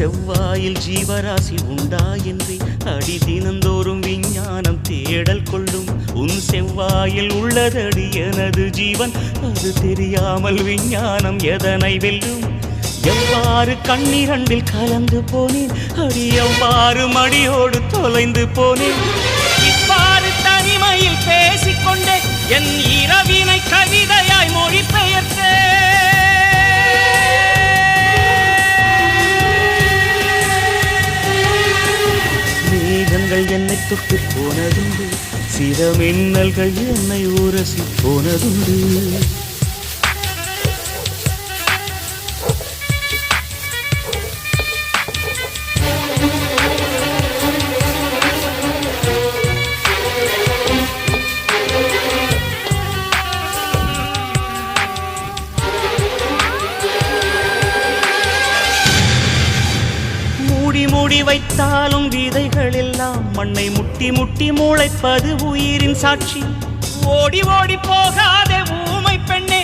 செவ்வாயில் ஜீவராசி உண்டா என்று அடி தினந்தோறும் விஞ்ஞானம் தேடல் கொள்ளும். உன் செவ்வாயில் உள்ளதடி எனது ஜீவன், அது தெரியாமல் விஞ்ஞானம் எதனை வெல்லும்? எவ்வாறு கண்ணிரண்டில் கலந்து போனேன் அடி, எவ்வாறு மடியோடு தொலைந்து போனேன்? இவ்வாறு தனிமையில் பேசிக்கொண்டே என் இரவினை கவிதையாய் மொழிபெயர்த்தேன். மேகங்கள் என்னை தொட்டு போனதுண்டு, சில மின்னல்கள் என்னை உரசி போனதுண்டு. மூடி வைத்தாலும் விதைகள் எல்லாம் மண்ணை முட்டி முட்டி முளைப்பது உயிரின் சாட்சி. ஓடி ஓடி போகாதே ஊமை பெண்ணே,